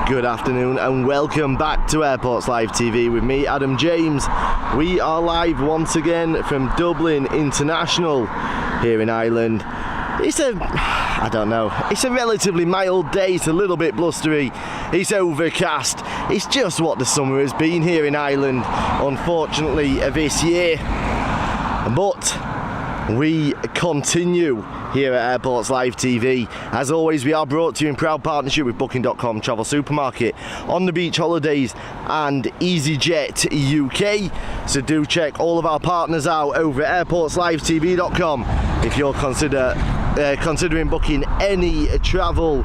Good afternoon and welcome back to Airports Live TV with me, Adam James. We are live once again from Dublin International here in Ireland. It's a relatively mild day. It's a little bit blustery. It's overcast. It's just what the summer has been here in Ireland, unfortunately, this year. But we continue here at Airports Live TV. As always, we are brought to you in proud partnership with Booking.com Travel Supermarket, On the Beach Holidays and EasyJet UK. So do check all of our partners out over at airportslivetv.com if you're considering booking any travel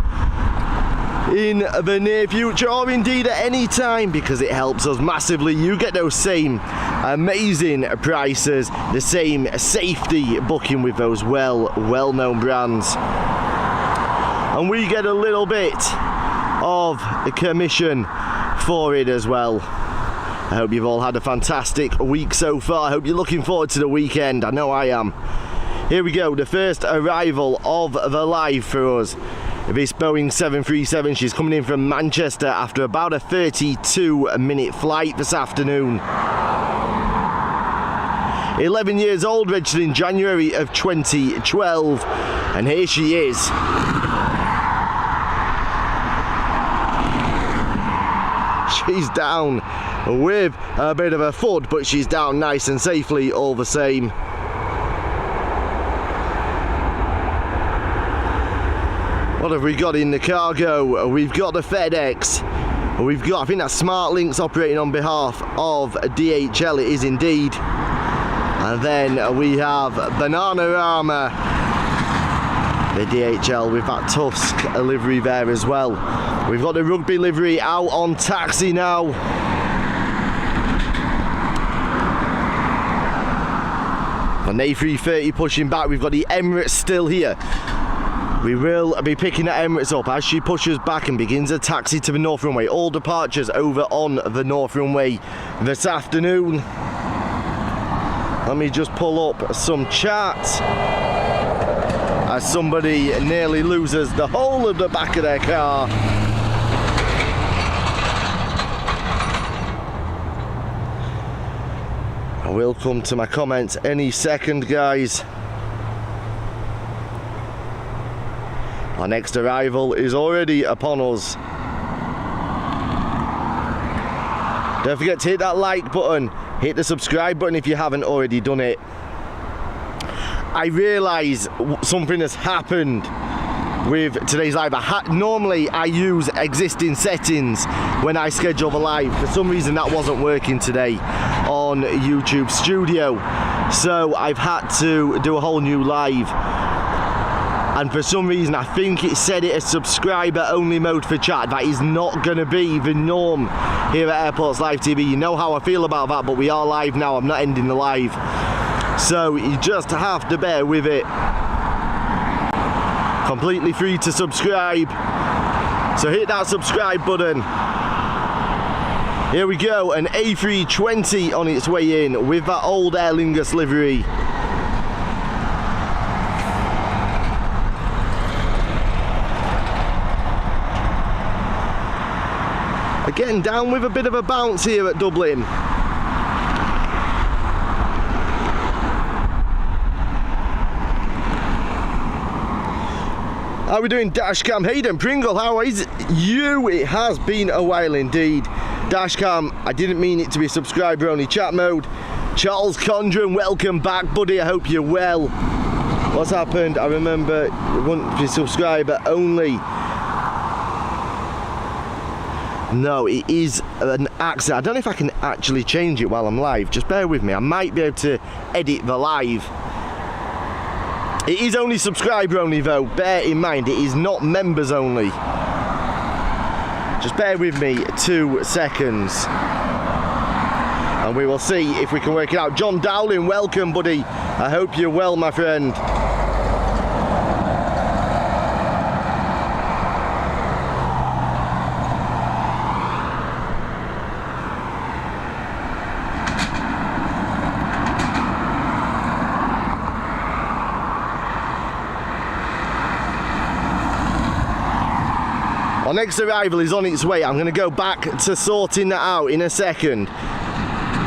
in the near future, or indeed at any time, because it helps us massively. You get those same amazing prices, the same safety booking with those well-known brands, and we get a little bit of a commission for it as well. I hope you've all had a fantastic week so far. I hope you're looking forward to the weekend. I know I am. Here we go, the first arrival of the live for us. This Boeing 737, she's coming in from Manchester after about a 32-minute flight this afternoon. 11 years old, registered in January of 2012, and here she is. She's down with a bit of a thud, but she's down nice and safely all the same. What have we got in the cargo? We've got the FedEx. We've got, I think that's Smart Links operating on behalf of DHL. It is indeed. And then we have Bananarama, the DHL with that Tusk livery there as well. We've got the Rugby livery out on taxi now. An A330 pushing back. We've got the Emirates still here. We will be picking the Emirates up as she pushes back and begins a taxi to the North Runway. All departures over on the North Runway this afternoon. Let me just pull up some chat as somebody nearly loses the whole of the back of their car. I will come to my comments any second, guys. Our next arrival is already upon us. Don't forget to hit that like button, hit the subscribe button if you haven't already done it. I realise something has happened with today's live. Normally I use existing settings when I schedule the live. For some reason that wasn't working today on YouTube Studio, so I've had to do a whole new live. And for some reason, I think it set it as subscriber-only mode for chat. That is not going to be the norm here at Airports Live TV. You know how I feel about that, but we are live now. I'm not ending the live. So you just have to bear with it. Completely free to subscribe. So hit that subscribe button. Here we go, an A320 on its way in with that old Aer Lingus livery. Getting down with a bit of a bounce here at Dublin. How are we doing, Dashcam? Hayden Pringle, how is you? It has been a while indeed. Dashcam, I didn't mean it to be subscriber only chat mode. Charles Condren, welcome back, buddy. I hope you're well. What's happened? I remember it wouldn't be subscriber only. No, it is an accident. I don't know if I can actually change it while I'm live. Just bear with me. I might be able to edit the live. It is only subscriber only though. Bear in mind, it is not members only. Just bear with me 2 seconds. And we will see if we can work it out. John Dowling, welcome, buddy. I hope you're well, my friend. Our next arrival is on its way. I'm going to go back to sorting that out in a second.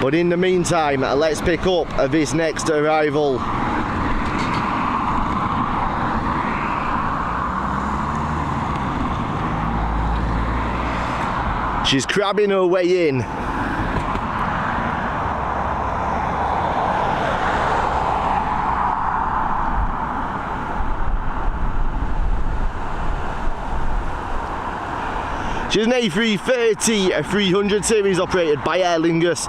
But in the meantime, let's pick up this next arrival. She's crabbing her way in. She's an A330 300 series operated by Aer Lingus,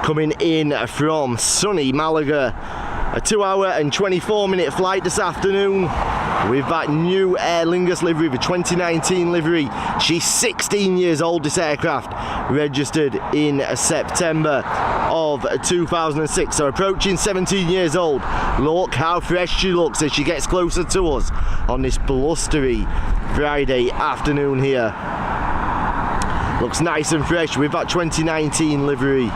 coming in from sunny Malaga. A 2-hour and 24-minute flight this afternoon with that new Aer Lingus livery, the 2019 livery. She's 16 years old, this aircraft, registered in September of 2006, so approaching 17 years old. Look how fresh she looks as she gets closer to us on this blustery Friday afternoon here. Looks nice and fresh with that 2019 livery.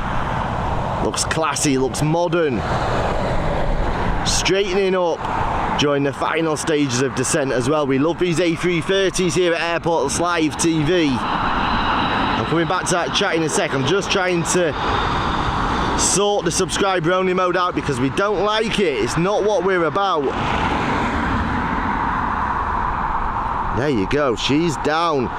Looks classy, looks modern. Straightening up during the final stages of descent as well. We love these A330s here at Airports Live TV. I'm coming back to that chat in a sec. I'm just trying to sort the subscriber only mode out because we don't like it. It's not what we're about. There you go, she's down.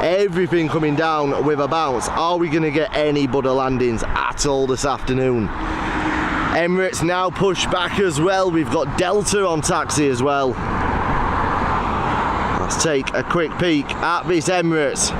Everything coming down with a bounce. Are we going to get any Buddha landings at all this afternoon? Emirates now push back as well. We've got Delta on taxi as well. Let's take a quick peek at this Emirates.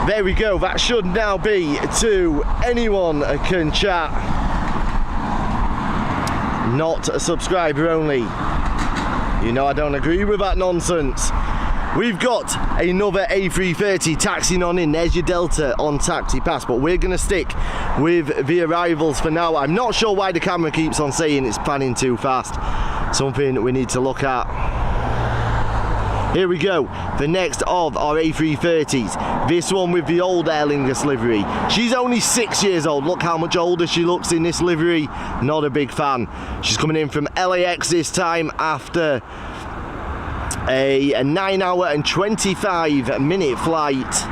There we go, that should now be to anyone can chat. Not a subscriber only. You know I don't agree with that nonsense. We've got another A330 taxiing on in. There's your Delta on taxi pass, but we're going to stick with the arrivals for now. I'm not sure why the camera keeps on saying it's panning too fast. Something we need to look at. Here we go, the next of our A330s. This one with the old Aer Lingus livery. She's only 6 years old. Look how much older she looks in this livery. Not a big fan. She's coming in from LAX this time after a 9-hour and 25-minute flight.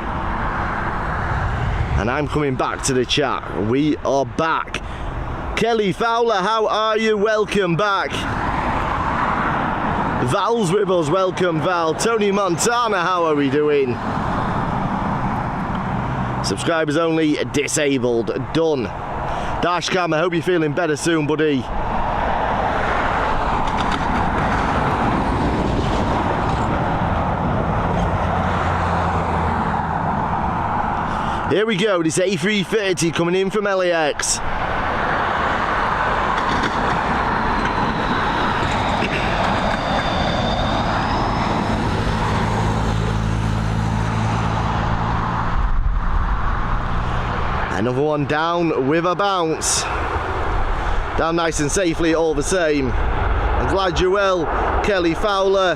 And I'm coming back to the chat. We are back. Kelly Fowler, how are you? Welcome back. Val's with us, welcome Val. Tony Montana, how are we doing? Subscribers only disabled, done. Dashcam, I hope you're feeling better soon, buddy. Here we go, this A330 coming in from LAX. Another one down with a bounce. Down nice and safely all the same. I'm glad you're well, Kelly Fowler.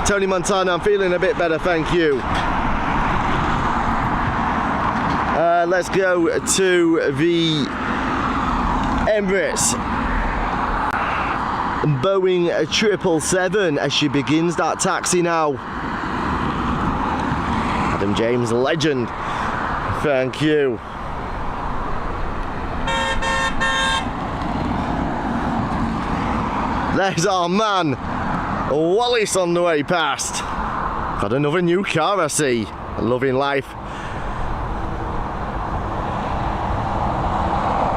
Tony Montana, I'm feeling a bit better, thank you. Let's go to the Emirates Boeing 777 as she begins that taxi now. Adam James, legend. Thank you. There's our man, Wallace, on the way past. Got another new car, I see. Loving life.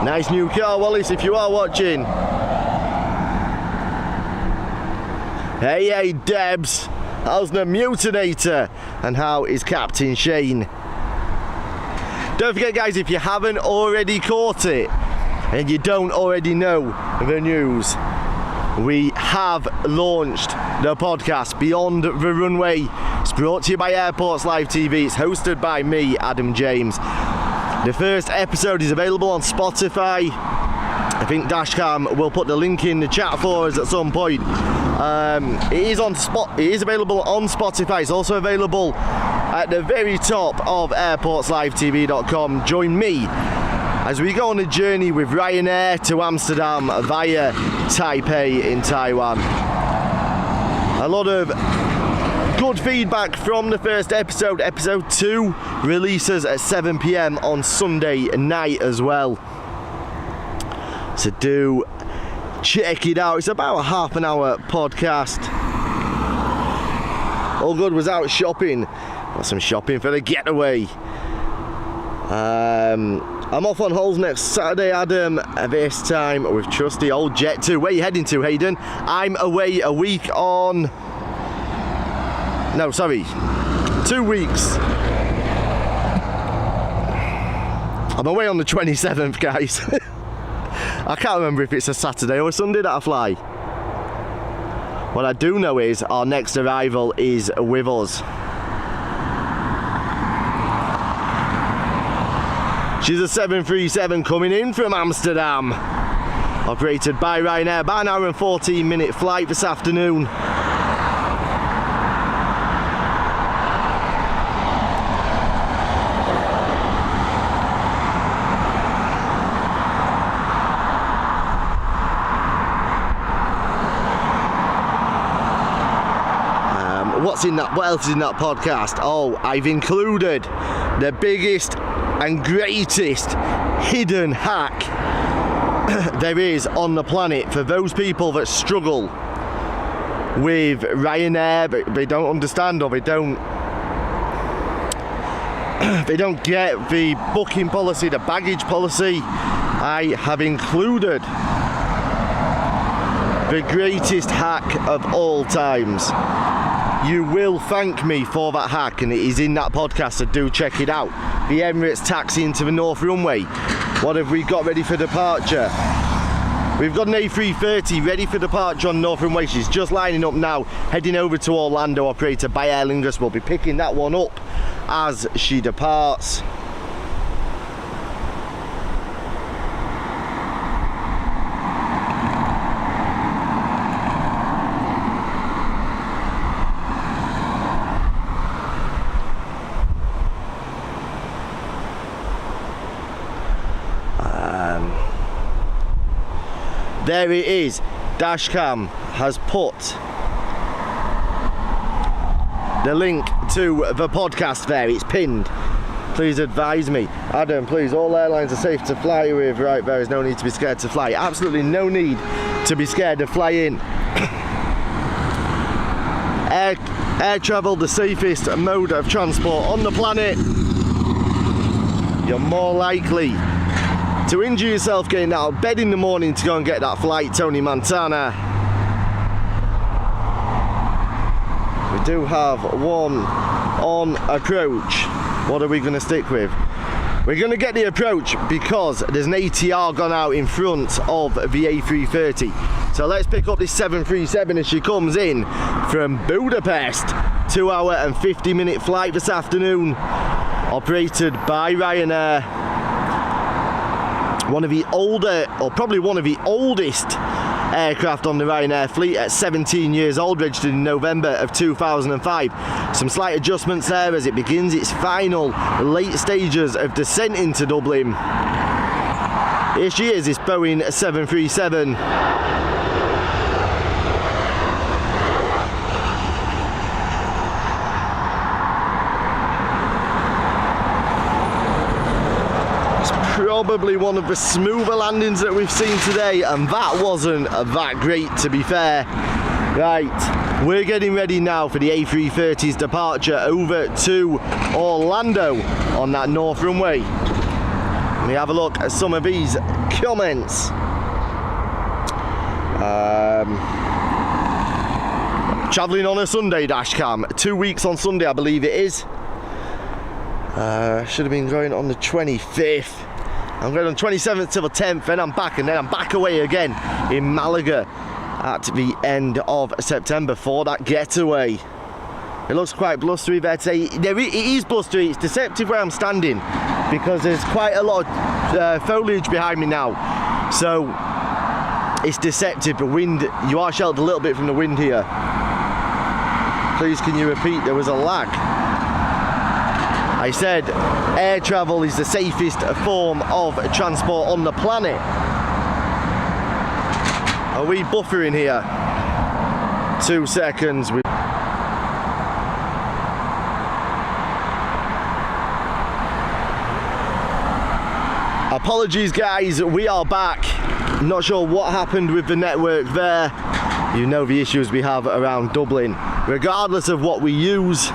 Nice new car, Wallace, if you are watching. Hey, Debs. How's the Mutinator? And how is Captain Shane? Don't forget, guys, if you haven't already caught it and you don't already know the news, we have launched the podcast Beyond the Runway. It's brought to you by Airports Live TV. It's hosted by me, Adam James. The first episode is available on Spotify. I think Dashcam will put the link in the chat for us at some point. It is available on Spotify. It's also available at the very top of airportslivetv.com. Join me as we go on a journey with Ryanair to Amsterdam via Taipei in Taiwan. A lot of good feedback from the first episode. Episode 2 releases at 7 PM on Sunday night as well. So do check it out. It's about a half an hour podcast. All good was out shopping. Got some shopping for the getaway. I'm off on Hull next Saturday, Adam, this time with trusty old Jet 2. Where are you heading to, Hayden? I'm away a week on... No, sorry. 2 weeks. I'm away on the 27th, guys. I can't remember if it's a Saturday or a Sunday that I fly. What I do know is our next arrival is with us. She's a 737 coming in from Amsterdam. Operated by Ryanair. About an hour and 14-minute flight this afternoon. What else is in that podcast? Oh, I've included the biggest and greatest hidden hack there is on the planet for those people that struggle with Ryanair, but they don't understand, or they don't get the booking policy, the baggage policy. I have included the greatest hack of all times. You will thank me for that hack, and it is in that podcast, so do check it out. The Emirates taxi into the North Runway. What have we got ready for departure? We've got an A330 ready for departure on North Runway. She's just lining up now, heading over to Orlando, operated by Aer Lingus. We'll be picking that one up as she departs. There it is. Dashcam has put the link to the podcast there. It's pinned. Please advise me. Adam, please, all airlines are safe to fly with. Right, there is no need to be scared to fly. Absolutely no need to be scared to fly in. Air travel, the safest mode of transport on the planet. You're more likely to injure yourself getting out of bed in the morning to go and get that flight, Tony Montana. We do have one on approach. What are we going to stick with? We're going to get the approach because there's an ATR gone out in front of the A330. So let's pick up this 737 as she comes in from Budapest. 2 hour and 50-minute flight this afternoon, operated by Ryanair. One of the older, or probably one of the oldest aircraft on the Ryanair fleet at 17 years old, registered in November of 2005. Some slight adjustments there as it begins its final late stages of descent into Dublin. Here she is, this Boeing 737. Probably one of the smoother landings that we've seen today, and that wasn't that great, to be fair. Right, we're getting ready now for the A330's departure over to Orlando on that north runway. Let me have a look at some of these comments. Travelling on a Sunday, dashcam. 2 weeks on Sunday, I believe it is. Should have been going on the 25th. I'm going on 27th till the 10th, then I'm back, and then I'm back away again in Malaga at the end of September for that getaway. It looks quite blustery there today. It is blustery. It's deceptive where I'm standing because there's quite a lot of foliage behind me now. So it's deceptive. The wind, you are sheltered a little bit from the wind here. Please can you repeat? There was a lag. I said air travel is the safest form of transport on the planet. Are we buffering here? 2 seconds. Apologies guys, we are back. Not sure what happened with the network there. You know the issues we have around Dublin, regardless of what we use.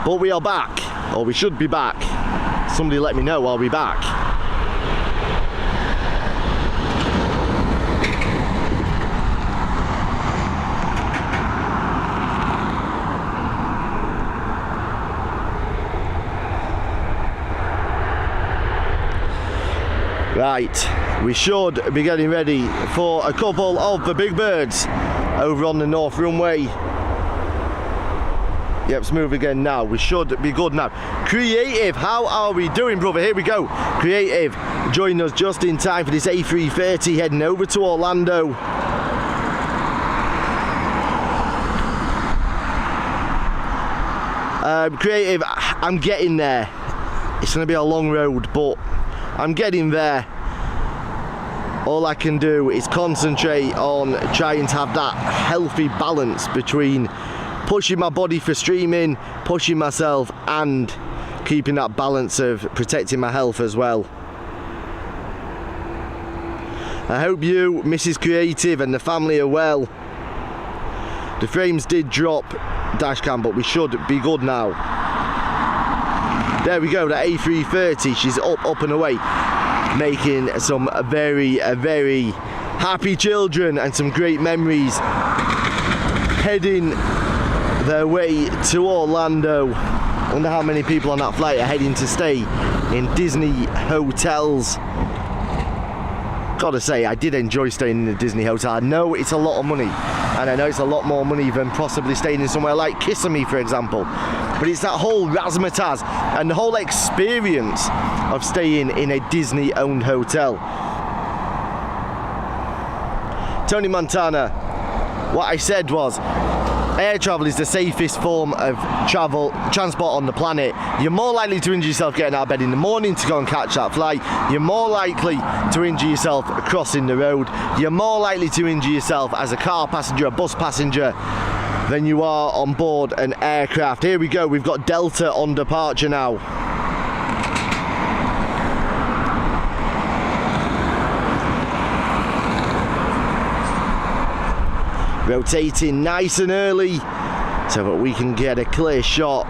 But we are back, or we should be back. Somebody let me know I'll be back. Right, we should be getting ready for a couple of the big birds over on the north runway. Yep, smooth again now. We should be good now. Creative, how are we doing, brother? Here we go. Creative, joining us just in time for this A330 heading over to Orlando. Creative, I'm getting there. It's going to be a long road, but I'm getting there. All I can do is concentrate on trying to have that healthy balance between pushing my body for streaming, pushing myself, and keeping that balance of protecting my health as well. I hope you, Mrs. Creative, and the family are well. The frames did drop, dashcam, but we should be good now. There we go, the A330, she's up and away, making some very happy children and some great memories, heading their way to Orlando. Wonder how many people on that flight are heading to stay in Disney hotels. Gotta say, I did enjoy staying in the Disney hotel. I know it's a lot of money, and I know it's a lot more money than possibly staying in somewhere like Kissimmee, for example. But it's that whole razzmatazz and the whole experience of staying in a Disney-owned hotel. Tony Montana, what I said was, air travel is the safest form of transport on the planet. You're more likely to injure yourself getting out of bed in the morning to go and catch that flight. You're more likely to injure yourself crossing the road. You're more likely to injure yourself as a car passenger, a bus passenger, than you are on board an aircraft. Here we go, we've got Delta on departure now. Rotating nice and early so that we can get a clear shot.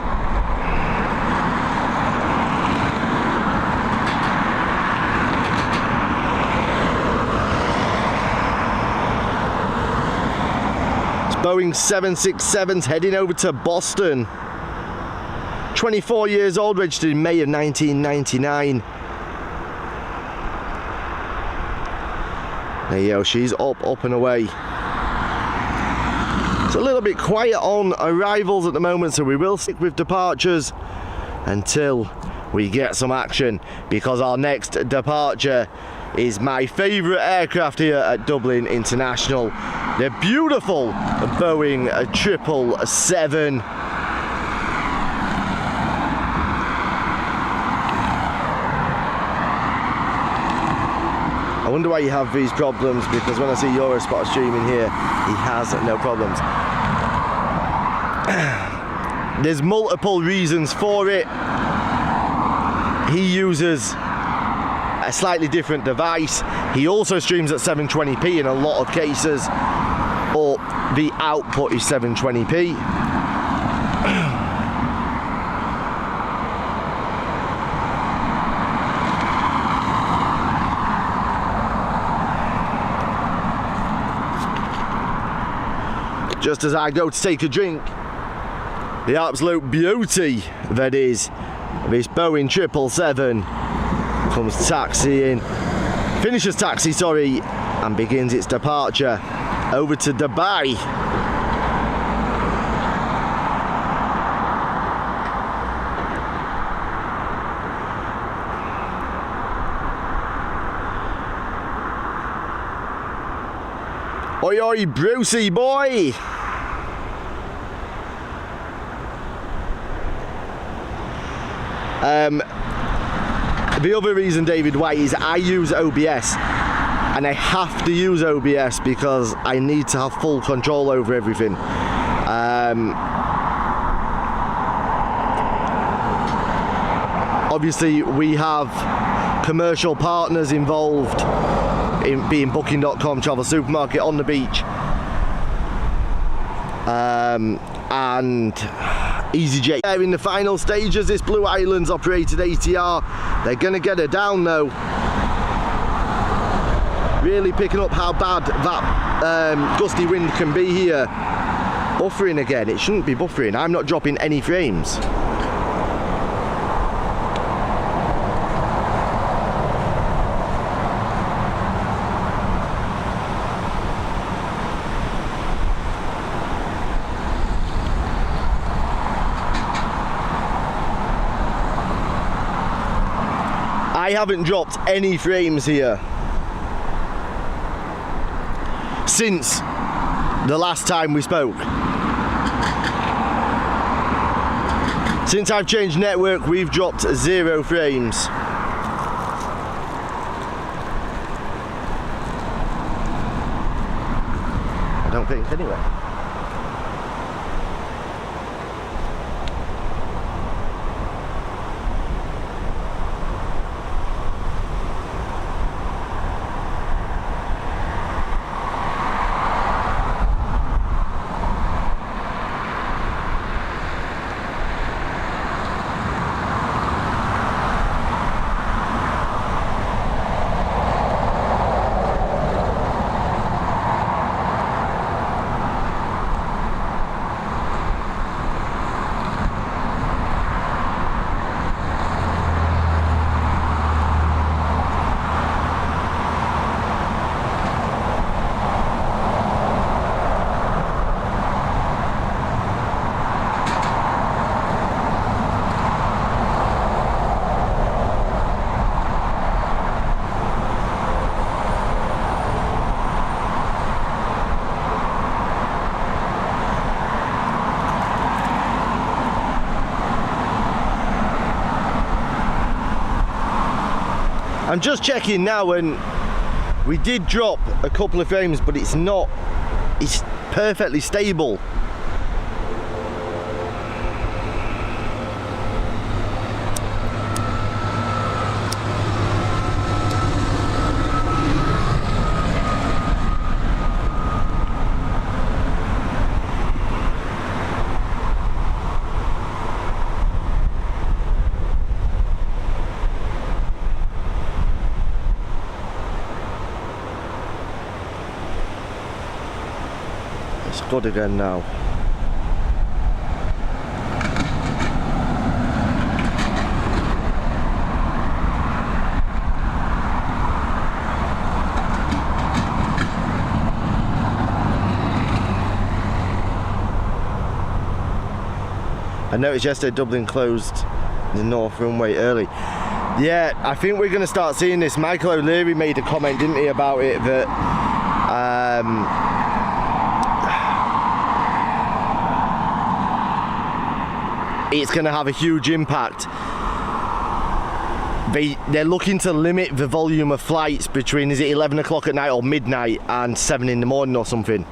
It's Boeing 767s heading over to Boston. 24 years old, registered in May of 1999. There you go, she's up and away. It's a little bit quiet on arrivals at the moment, so we will stick with departures until we get some action, because our next departure is my favourite aircraft here at Dublin International, the beautiful Boeing 777. I wonder why you have these problems, because when I see Eurospot streaming here, he has no problems. There's multiple reasons for it. He uses a slightly different device. He also streams at 720p in a lot of cases, or the output is 720p. Just as I go to take a drink, the absolute beauty that is this Boeing 777 comes taxiing, finishes taxi, sorry, and begins its departure over to Dubai. Oi oi Brucey boy! The other reason, David White, is I use OBS, and I have to use OBS because I need to have full control over everything. Obviously we have commercial partners involved, in being Booking.com, Travel Supermarket, On the Beach, and EasyJet. They're in the final stages. This Blue Islands operated ATR. They're going to get her down though. Really picking up how bad that gusty wind can be here. Buffering again. It shouldn't be buffering. I'm not dropping any frames. I haven't dropped any frames here since the last time we spoke. Since I've changed network, we've dropped 0 frames. I don't think anyway. I'm just checking now, and we did drop a couple of frames, but it's perfectly stable. It's good again now. I noticed yesterday Dublin closed the north runway early. Yeah, I think we're going to start seeing this. Michael O'Leary made a comment, didn't he, about it, that it's going to have a huge impact. They're looking to limit the volume of flights between, is it 11 o'clock at night or midnight and 7 in the morning or something.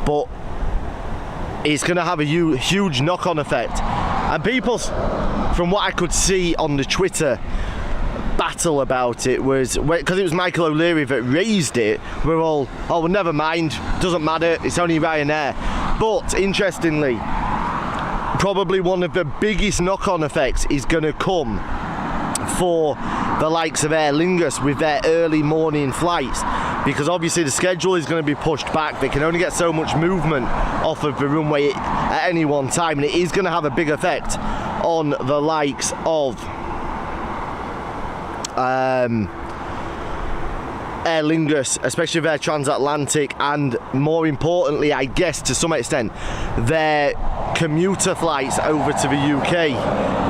But it's going to have a huge knock-on effect. And people, from what I could see on the Twitter, battle about it was because it was Michael O'Leary that raised it. We're all, oh well, never mind, doesn't matter, it's only Ryanair. But interestingly, probably one of the biggest knock-on effects is going to come for the likes of Aer Lingus with their early morning flights, because obviously the schedule is going to be pushed back. They can only get so much movement off of the runway at any one time, and it is going to have a big effect on the likes of Aer Lingus, especially their transatlantic, and more importantly, I guess to some extent, their commuter flights over to the UK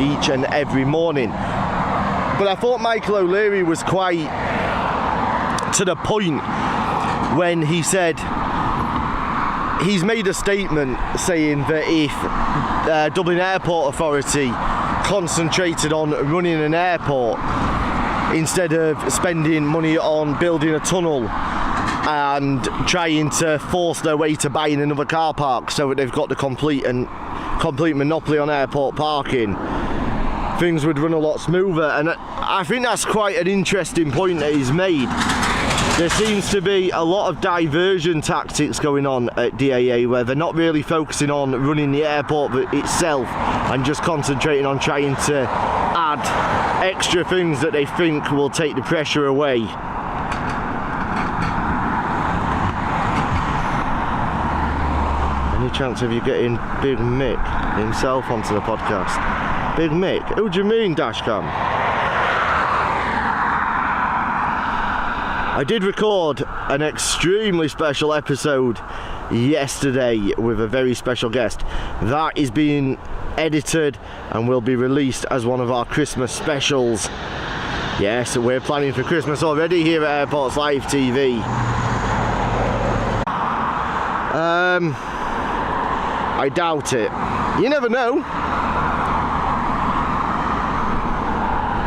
each and every morning. But I thought Michael O'Leary was quite to the point when he said he's made a statement saying that if Dublin Airport Authority concentrated on running an airport instead of spending money on building a tunnel and trying to force their way to buying another car park so that they've got the complete monopoly on airport parking, things would run a lot smoother. And I think that's quite an interesting point that he's made. There seems to be a lot of diversion tactics going on at DAA, where they're not really focusing on running the airport itself and just concentrating on trying to add extra things that they think will take the pressure away. Any chance of you getting Big Mick himself onto the podcast? Big Mick? Who do you mean, Dashcam? I did record an extremely special episode yesterday with a very special guest. That is being edited and will be released as one of our Christmas specials. Yes, we're planning for Christmas already here at Airports Live TV. I doubt it. You never know.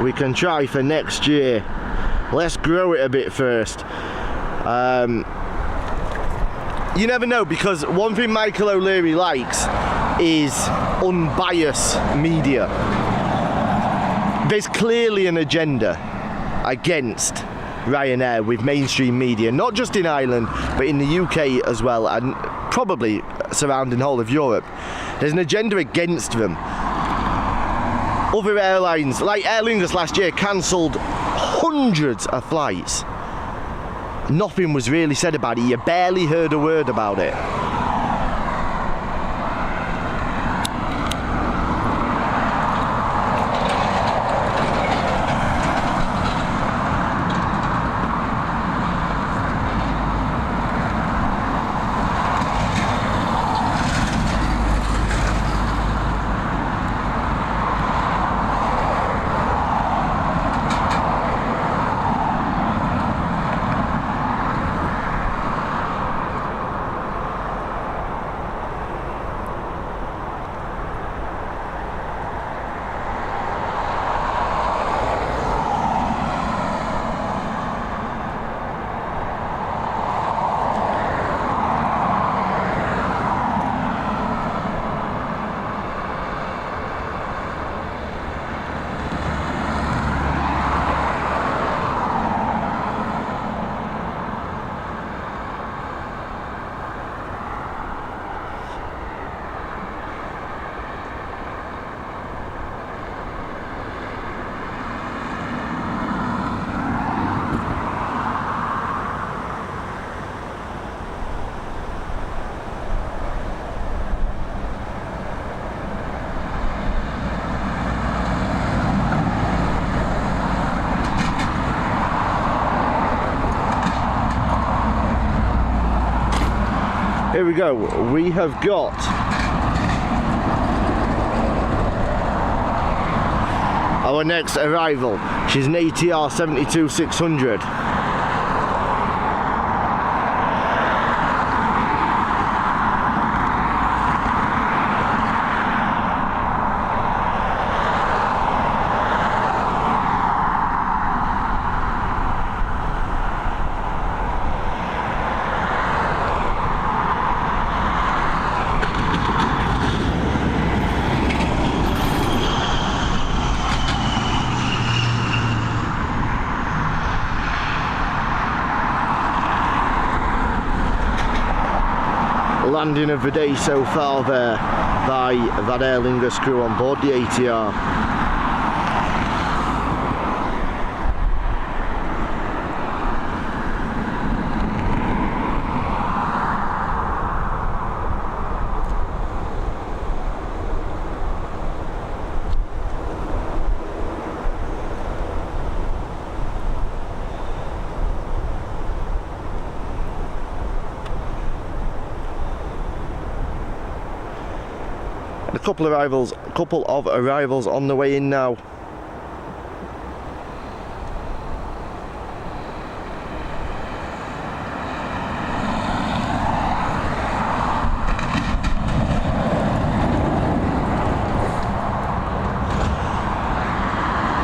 We can try for next year. Let's grow it a bit first. You never know, because one thing Michael O'Leary likes is unbiased media. There's clearly an agenda against Ryanair with mainstream media, not just in Ireland, but in the UK as well, and probably surrounding the whole of Europe. There's an agenda against them. Other airlines, like Aer Lingus last year, cancelled hundreds of flights. Nothing was really said about it. You barely heard a word about it. Here we go. We have got our next arrival. She's an ATR 72-600. landing of the day so far there by that Aer Lingus crew on board the ATR. A couple of arrivals on the way in now.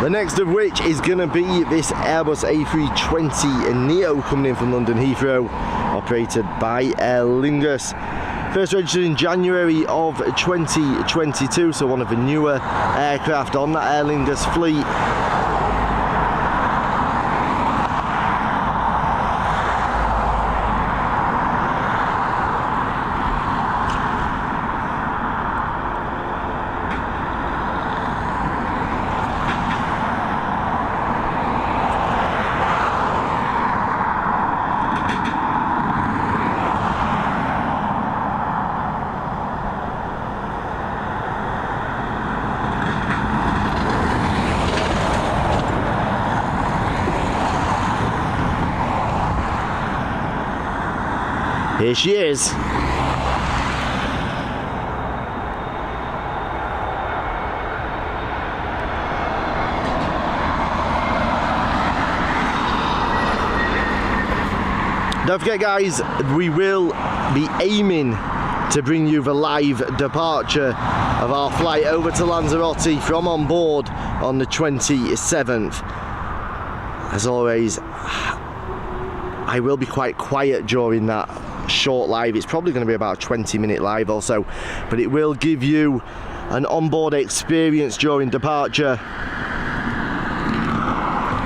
The next of which is going to be this Airbus A320 Neo coming in from London Heathrow, operated by Aer Lingus. First registered in January of 2022, so one of the newer aircraft on that Aer Lingus fleet. Here she is. Don't forget, guys, we will be aiming to bring you the live departure of our flight over to Lanzarote from on board on the 27th. As always, I will be quite quiet during that short live. It's probably going to be about a 20-minute live or so, but it will give you an onboard experience during departure.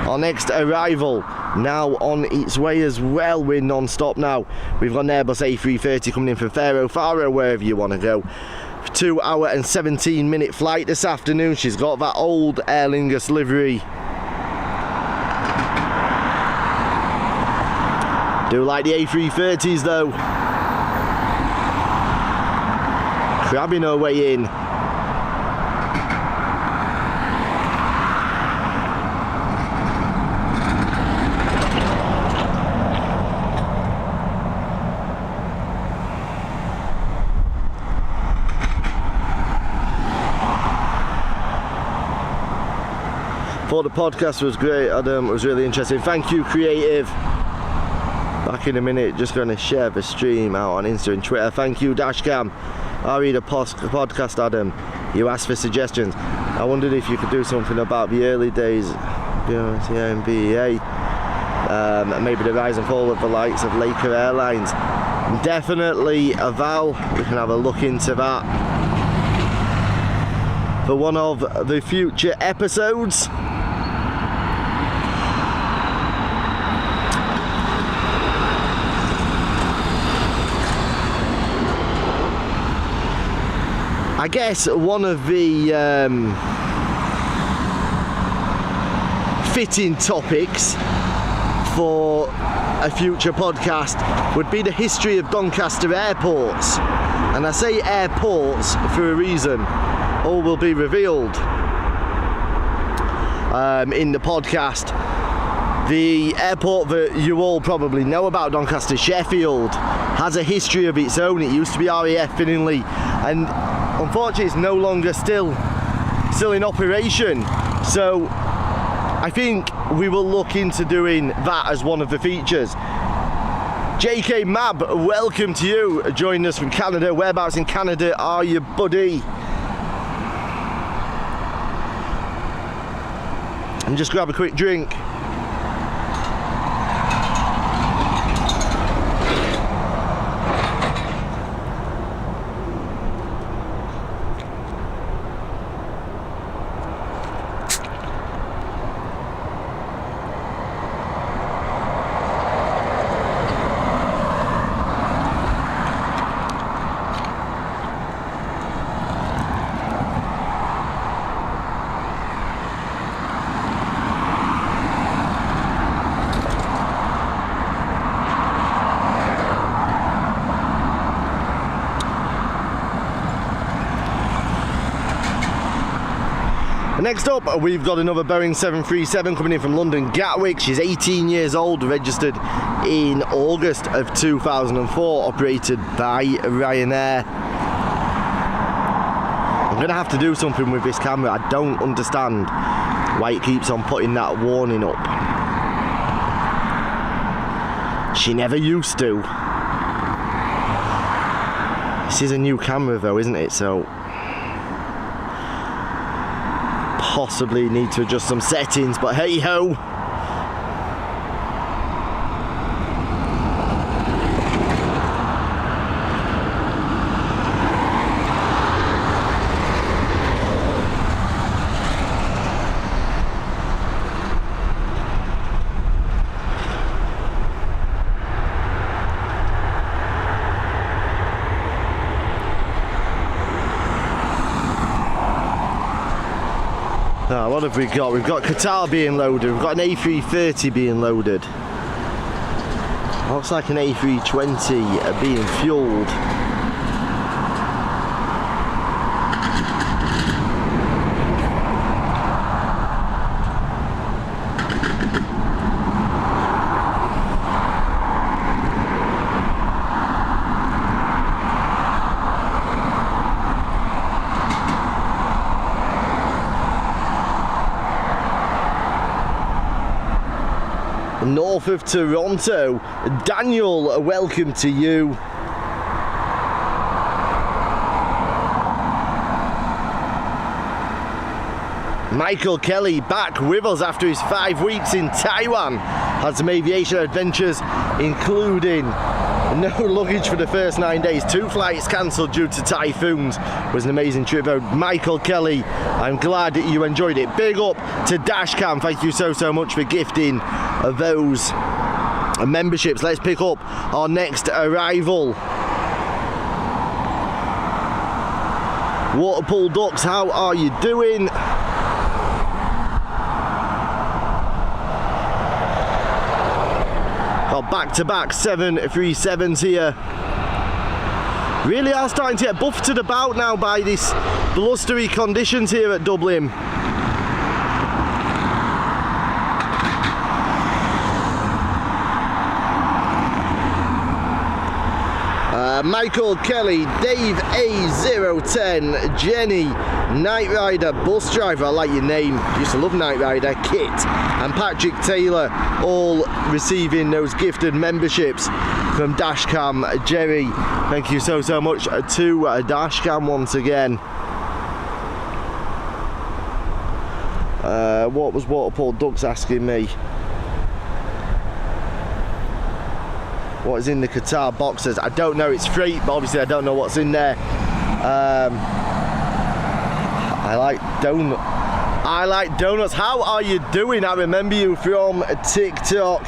Our next arrival now on its way as well. We're non-stop now. We've got an Airbus A330 coming in from Faro, wherever you want to go. 2 hour and 17-minute flight this afternoon. She's got that old Aer Lingus livery. Do like the A330s though. Crabbing her way in. Thought the podcast was great, Adam. It was really interesting. Thank you, Creative. Back in a minute, just going to share the stream out on Insta and Twitter. Thank you, Dashcam. I read a podcast, Adam. You asked for suggestions. I wondered if you could do something about the early days, and BEA, maybe the rise and fall of the likes of Laker Airlines. Definitely a Val. We can have a look into that for one of the future episodes. I guess one of the fitting topics for a future podcast would be the history of Doncaster airports. And I say airports for a reason. All will be revealed in the podcast. The airport that you all probably know about, Doncaster Sheffield, has a history of its own. It used to be RAF Finningley, and unfortunately it's no longer still in operation. So I think we will look into doing that as one of the features. JK Mab, welcome to you, joining us from Canada. Whereabouts in Canada are you, buddy? And just grab a quick drink. Next up, we've got another Boeing 737 coming in from London Gatwick. She's 18 years old, registered in August of 2004, operated by Ryanair. I'm going to have to do something with this camera. I don't understand why it keeps on putting that warning up. She never used to. This is a new camera though, isn't it? So possibly need to adjust some settings, but hey ho. What have we got? We've got Qatar being loaded, we've got an A330 being loaded. Looks like an A320 being fueled. North of Toronto, Daniel, welcome to you. Michael Kelly back with us after his 5 weeks in Taiwan. Had some aviation adventures, including no luggage for the first 9 days. 2 flights cancelled due to typhoons. It was an amazing trip. Michael Kelly, I'm glad that you enjoyed it. Big up to Dashcam. Thank you so much for gifting those memberships. Let's pick up our next arrival. Waterpool Ducks, how are you doing? Got back-to-back 737s here. Really are starting to get buffeted about now by these blustery conditions here at Dublin. Michael Kelly, Dave A010, Jenny, Night Rider, Bus Driver, I like your name, used to love Night Rider, Kit, and Patrick Taylor, all receiving those gifted memberships from Dashcam. Jerry, thank you so much to Dashcam once again. What was Waterpool Ducks asking me? What is in the Qatar boxes? I don't know, it's freight, but obviously I don't know what's in there. I like donuts. How are you doing? I remember you from TikTok.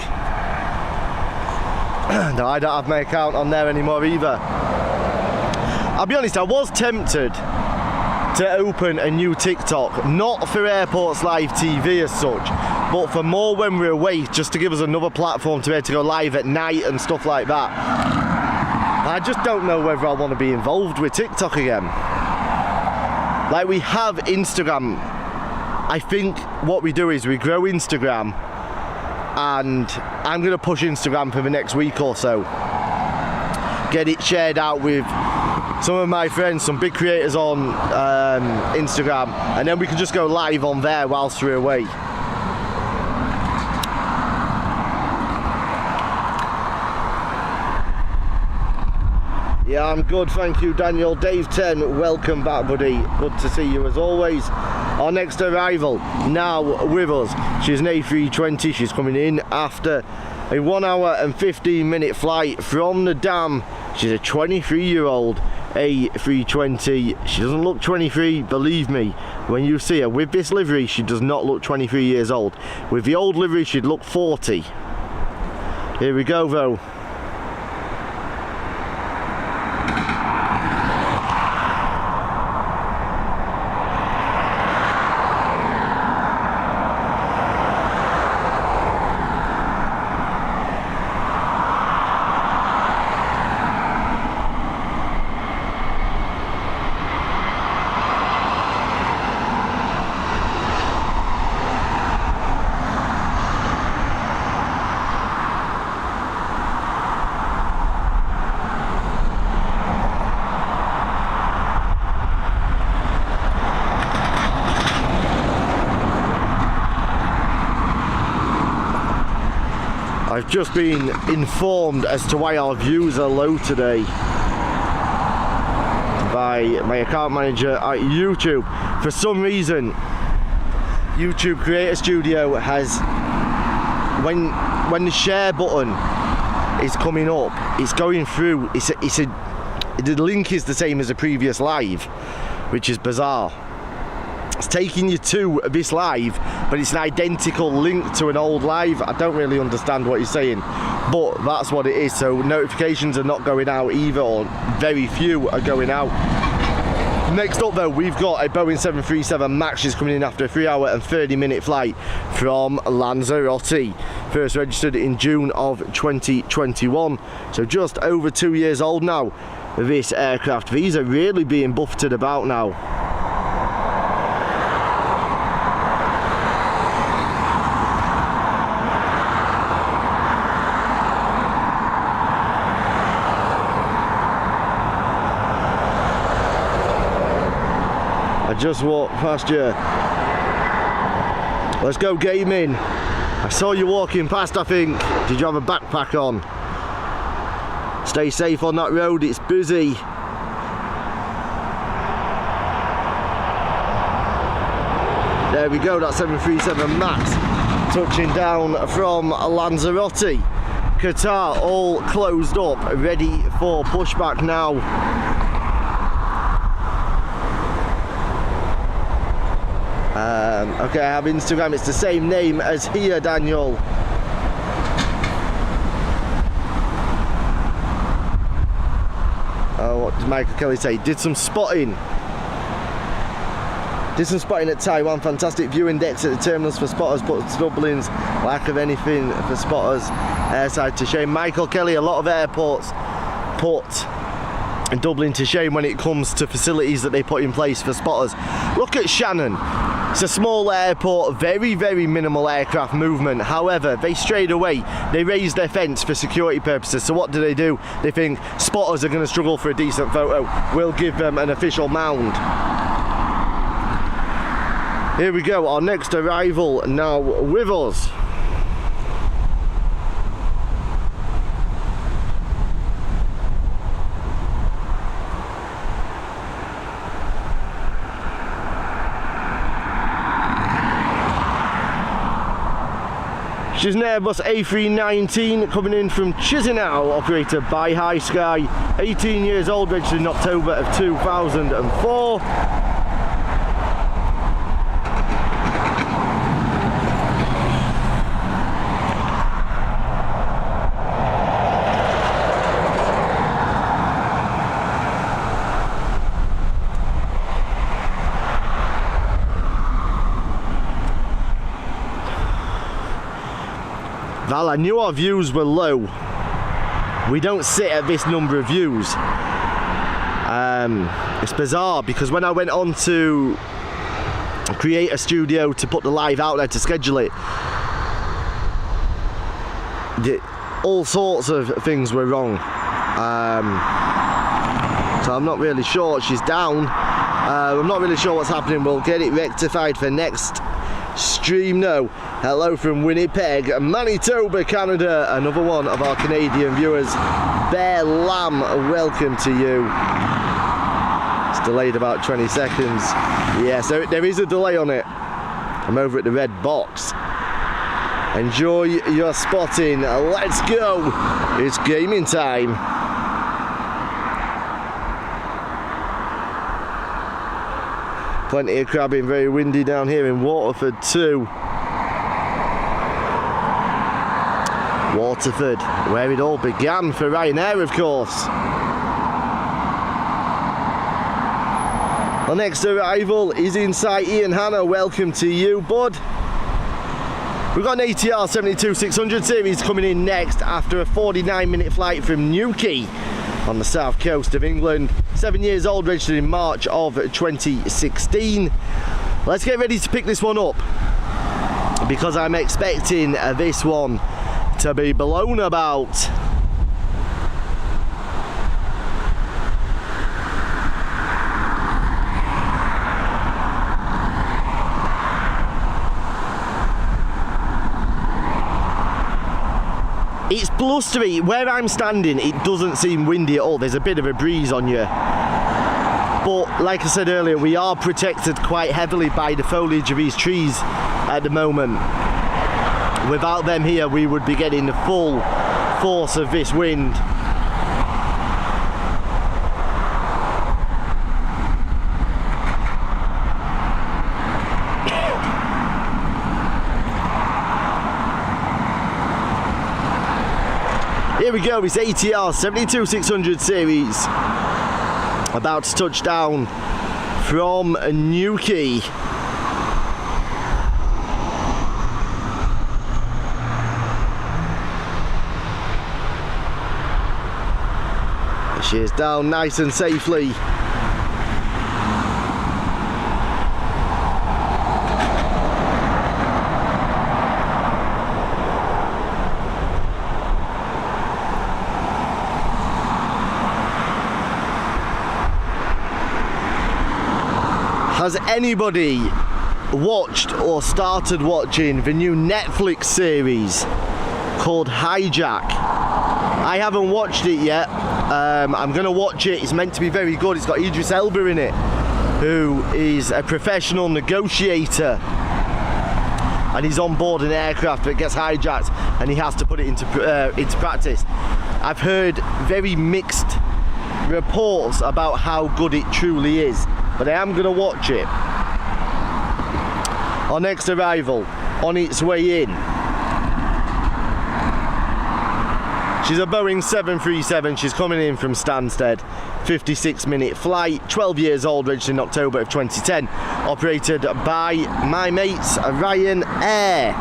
No, I don't have my account on there anymore either. I'll be honest, I was tempted to open a new TikTok, not for Airports Live TV as such, but for more when we're away, just to give us another platform to be able to go live at night and stuff like that. I just don't know whether I want to be involved with TikTok again. Like, we have Instagram. I think what we do is we grow Instagram, and I'm going to push Instagram for the next week or so. Get it shared out with some of my friends, some big creators on Instagram, and then we can just go live on there whilst we're away. Yeah, I'm good, thank you, Daniel. Dave 10, welcome back, buddy. Good to see you as always. Our next arrival now with us. She's an A320. She's coming in after a 1 hour and 15-minute flight from the Dam. She's a 23-year-old A320. She doesn't look 23, believe me. When you see her with this livery, she does not look 23 years old. With the old livery, she'd look 40. Here we go, though. I've just been informed as to why our views are low today by my account manager at YouTube. For some reason, YouTube Creator Studio has, when the share button is coming up, it's going through, the link is the same as the previous live, which is bizarre. It's taking you to this live, but it's an identical link to an old live. I don't really understand what he's saying, but that's what it is. So notifications are not going out either, or very few are going out. Next up though, we've got a Boeing 737 MAX is coming in after a 3-hour and 30-minute flight from Lanzarote. First registered in June of 2021. So just over 2 years old now, this aircraft. These are really being buffeted about now. I just walked past you. Let's go gaming. I saw you walking past, I think. Did you have a backpack on? Stay safe on that road, it's busy. There we go, that 737 MAX touching down from Lanzarote. Qatar all closed up, ready for pushback now. Okay, I have Instagram, it's the same name as here, Daniel. What did Michael Kelly say? Did some spotting at Taiwan. Fantastic view index at the terminals for spotters, but Dublin's lack of anything for spotters airside to shame. Michael Kelly, a lot of airports put Dublin to shame when it comes to facilities that they put in place for spotters. Look at Shannon. It's a small airport, very, very minimal aircraft movement. However, they strayed away. They raised their fence for security purposes. So what do? They think spotters are going to struggle for a decent photo. We'll give them an official mound. Here we go, our next arrival now with us. She's an Airbus A319 coming in from Chisinau, operated by High Sky. 18 years old, registered in October of 2004. Val, I knew our views were low. We don't sit at this number of views. It's bizarre because when I went on to create a studio to put the live out there to schedule it, all sorts of things were wrong. So I'm not really sure. She's down. I'm not really sure what's happening. We'll get it rectified for next stream. No. Hello from Winnipeg, Manitoba, Canada. Another one of our Canadian viewers. Bear Lamb, welcome to you. It's delayed about 20 seconds. Yes, there is a delay on it. I'm over at the red box. Enjoy your spotting. Let's go. It's gaming time. Plenty of crabbing, very windy down here in Waterford too. Waterford, where it all began for Ryanair, of course. Our next arrival is in sight. Ian Hanna, welcome to you, bud. We've got an ATR 72-600 series coming in next after a 49-minute flight from Newquay on the south coast of England. 7 years old, registered in March of 2016. Let's get ready to pick this one up because I'm expecting this one to be blown about. It's blustery. Where I'm standing, it doesn't seem windy at all. There's a bit of a breeze on you. But like I said earlier, we are protected quite heavily by the foliage of these trees at the moment. Without them here, we would be getting the full force of this wind. Here we go, it's ATR 72600 series, about to touch down from Newquay. She is down nice and safely. Has anybody watched or started watching the new Netflix series called Hijack? I haven't watched it yet. I'm going to watch it. It's meant to be very good. It's got Idris Elba in it, who is a professional negotiator, and he's on board an aircraft that gets hijacked and he has to put it into practice. I've heard very mixed reports about how good it truly is, but I am going to watch it. Our next arrival, on its way in. She's a Boeing 737, she's coming in from Stansted, 56-minute flight, 12 years old, registered in October of 2010, operated by my mates Ryanair.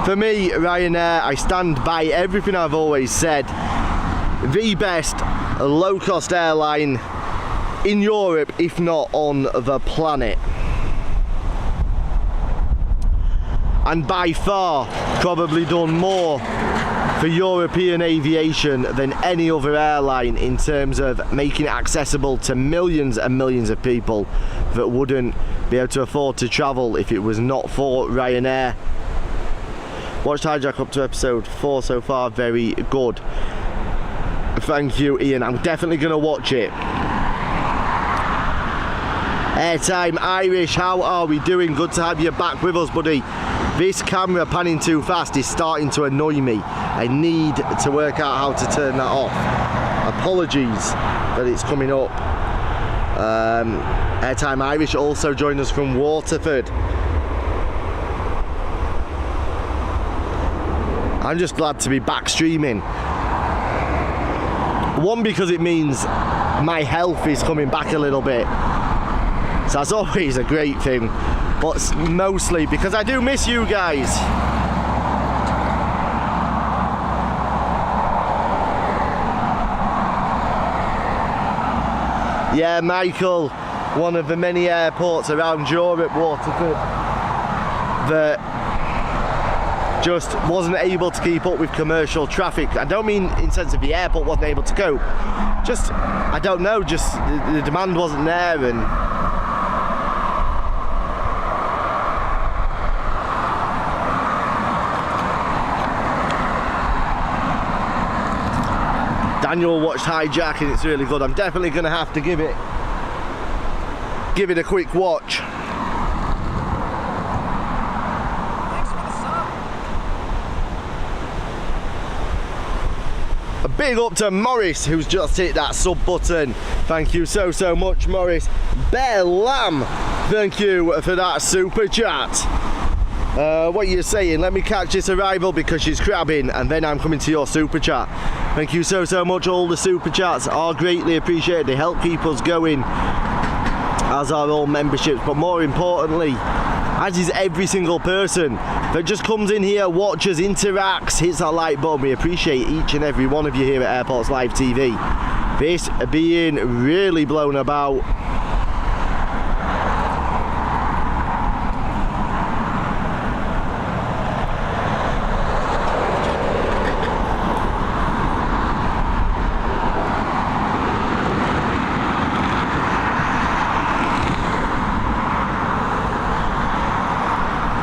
For me, Ryanair, I stand by everything I've always said, the best low-cost airline in Europe, if not on the planet. And by far, probably done more for European aviation than any other airline in terms of making it accessible to millions and millions of people that wouldn't be able to afford to travel if it was not for Ryanair. Watched Hijack up to episode 4 so far, very good. Thank you, Ian. I'm definitely going to watch it. Airtime Irish, how are we doing? Good to have you back with us, buddy. This camera panning too fast is starting to annoy me. I need to work out how to turn that off. Apologies that it's coming up. Airtime Irish also joined us from Waterford. I'm just glad to be back streaming. One, because it means my health is coming back a little bit. So that's always a great thing. But mostly because I do miss you guys. Yeah, Michael, one of the many airports around Europe, Waterford, that just wasn't able to keep up with commercial traffic. I don't mean in sense of the airport wasn't able to cope. Just, I don't know, just the demand wasn't there. And Daniel watched Hijack and it's really good. I'm definitely going to have to give it a quick watch. Thanks for the sub. A big up to Morris, who's just hit that sub button. Thank you so much, Morris. Bear Lamb, thank you for that super chat. What are you saying? Let me catch this arrival because she's crabbing, and then I'm coming to your super chat. Thank you so much. All the super chats are greatly appreciated. They help keep us going, as are all memberships, but more importantly, as is every single person that just comes in here, watches, interacts, hits that like button. We appreciate each and every one of you here at Airports Live TV. This being really blown about.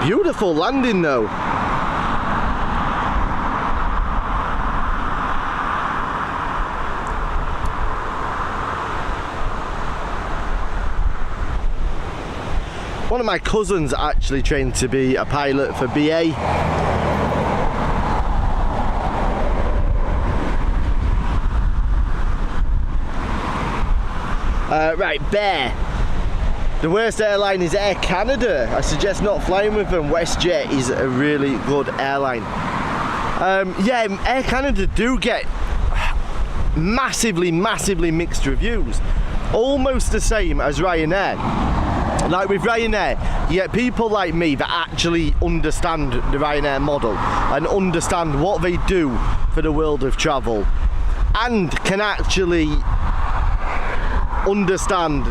Beautiful landing though. One of my cousins actually trained to be a pilot for BA. Right, Bear. The worst airline is Air Canada. I suggest not flying with them. WestJet is a really good airline. Yeah, Air Canada do get massively mixed reviews. Almost the same as Ryanair. Like with Ryanair, you get people like me that actually understand the Ryanair model and understand what they do for the world of travel and can actually understand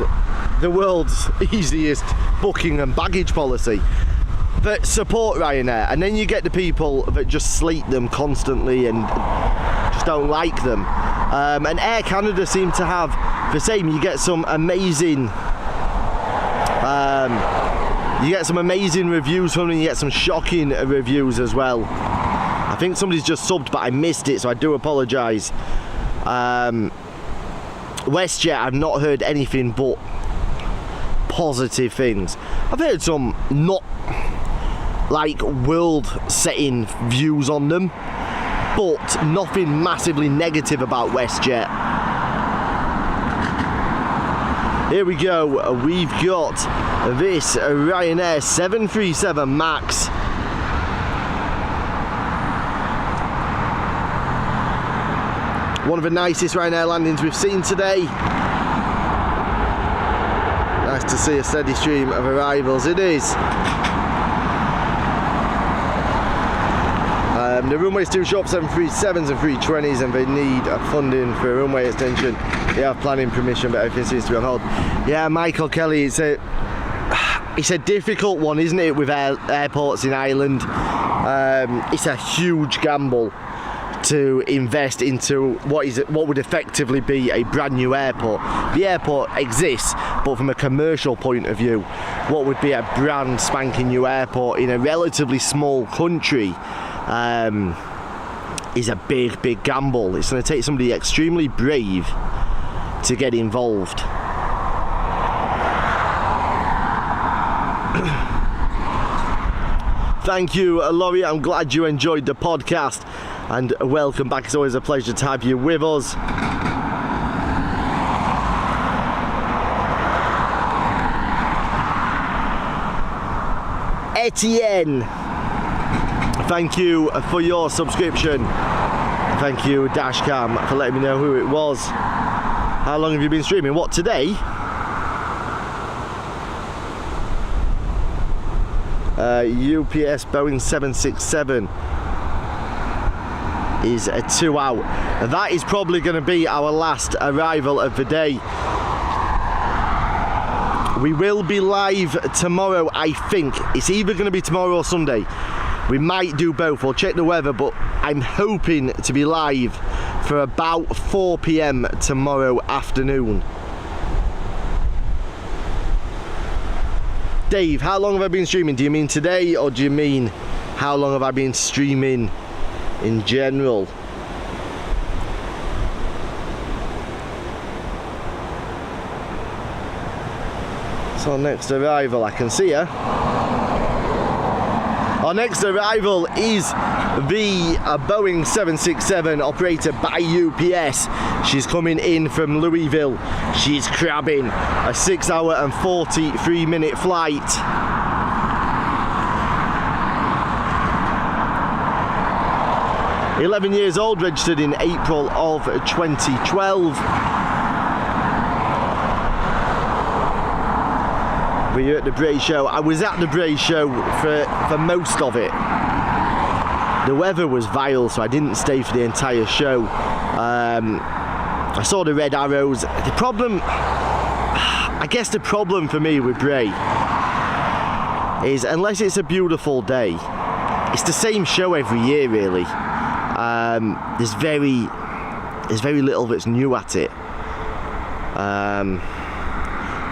the world's easiest booking and baggage policy that support Ryanair. And then you get the people that just slate them constantly and just don't like them. And Air Canada seem to have the same. You get some amazing reviews from them. You get some shocking reviews as well. I think somebody's just subbed, but I missed it, so I do apologise. WestJet, I've not heard anything but positive things. I've heard some not like world-setting views on them, but nothing massively negative about WestJet. Here we go, we've got this Ryanair 737 MAX. One of the nicest Ryanair landings we've seen today. Nice to see a steady stream of arrivals, it is. The runway's too short for 737s and 320s and they need funding for a runway extension. They have planning permission, but everything seems to be on hold. Yeah, Michael Kelly, it's a difficult one, isn't it, with airports in Ireland. It's a huge gamble to invest into what would effectively be a brand new airport. The airport exists, but from a commercial point of view, what would be a brand spanking new airport in a relatively small country is a big gamble. It's going to take somebody extremely brave to get involved. Thank you, Laurie. I'm glad you enjoyed the podcast and welcome back. It's always a pleasure to have you with us. Etienne, thank you for your subscription. Thank you, Dashcam, for letting me know who it was. How long have you been streaming? What, today? UPS Boeing 767 is a 2 out. That is probably going to be our last arrival of the day. We will be live tomorrow, I think. It's either going to be tomorrow or Sunday. We might do both. We'll check the weather, but I'm hoping to be live for about 4 PM tomorrow afternoon. Dave, how long have I been streaming? Do you mean today, or do you mean how long have I been streaming in general? So next arrival, I can see her. Our next arrival is the Boeing 767 operated by UPS. She's coming in from Louisville. She's crabbing a 6 hour and 43 minute flight. "11 years old, registered in April of 2012. Were you at the Bray show? I was at the Bray show for most of it. The weather was vile, so I didn't stay for the entire show. I saw the red arrows. The problem, I guess the problem for me with Bray is unless it's a beautiful day, it's the same show every year really. There's very little that's new at it.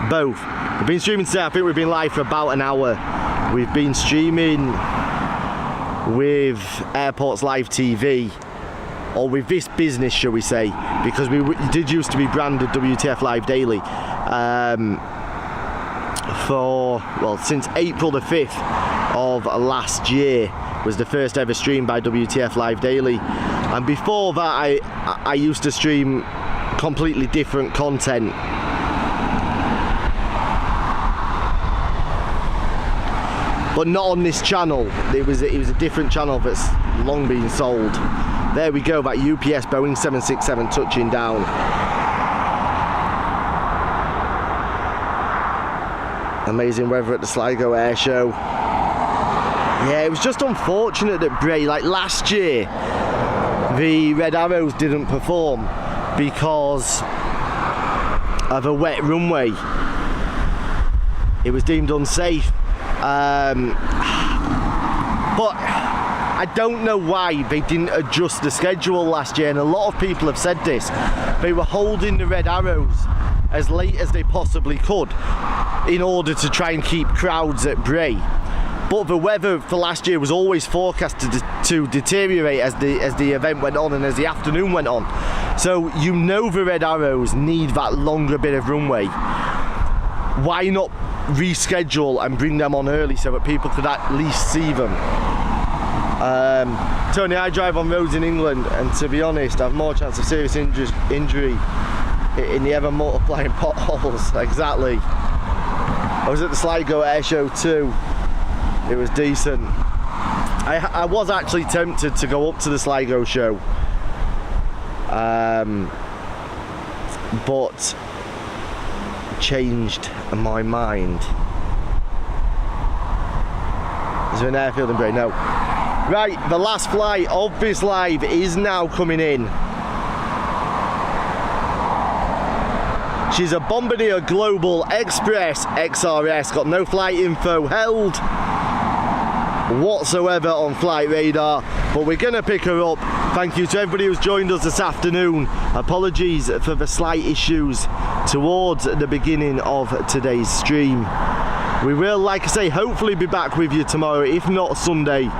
Both. We've been streaming today. I think we've been live for about an hour. We've been streaming with Airports Live TV, or with this business, shall we say, because we did used to be branded WTF Live Daily. since April the 5th of last year was the first ever stream by WTF Live Daily, and before that I used to stream completely different content. But not on this channel. It was a different channel that's long been sold. There we go, that UPS Boeing 767 touching down. Amazing weather at the Sligo Air Show. Yeah, it was just unfortunate that Bray, like last year, the Red Arrows didn't perform because of a wet runway. It was deemed unsafe. But I don't know why they didn't adjust the schedule last year, and a lot of people have said this. They were holding the Red Arrows as late as they possibly could in order to try and keep crowds at Bray. But the weather for last year was always forecasted to deteriorate as the event went on and as the afternoon went on. So you know the Red Arrows need that longer bit of runway. Why not reschedule and bring them on early so that people could at least see them? Tony, I drive on roads in England, and to be honest, I have more chance of serious injury in the ever multiplying potholes. Exactly. I was at the Sligo Air Show too. It was decent. I was actually tempted to go up to the Sligo show, but changed my mind. Is there an airfield in Bray? No. Right, the last flight of this live is now coming in. She's a Bombardier Global Express XRS, got no flight info held whatsoever on flight radar, but we're gonna pick her up. Thank you to everybody who's joined us this afternoon. Apologies for the slight issues towards the beginning of today's stream. We will, like I say, hopefully be back with you tomorrow, if not Sunday.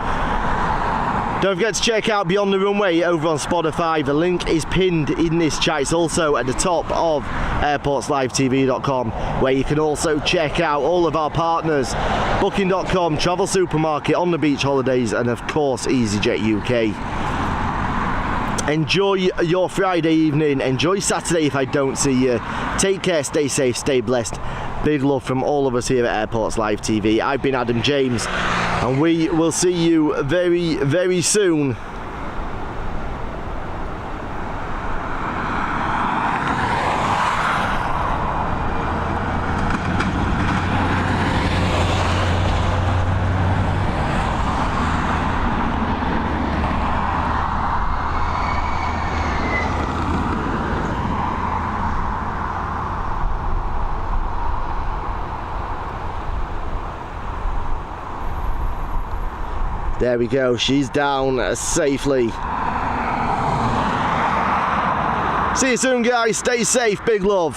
Don't forget to check out Beyond the Runway over on Spotify. The link is pinned in this chat. It's also at the top of airportslivetv.com, where you can also check out all of our partners: Booking.com, Travel Supermarket, On the Beach Holidays, and of course EasyJet UK. Enjoy your Friday evening. Enjoy Saturday if I don't see you. Take care, stay safe, stay blessed. Big love from all of us here at Airports Live TV. I've been Adam James, and we will see you very, very soon. There we go, she's down safely. See you soon, guys. Stay safe. Big love.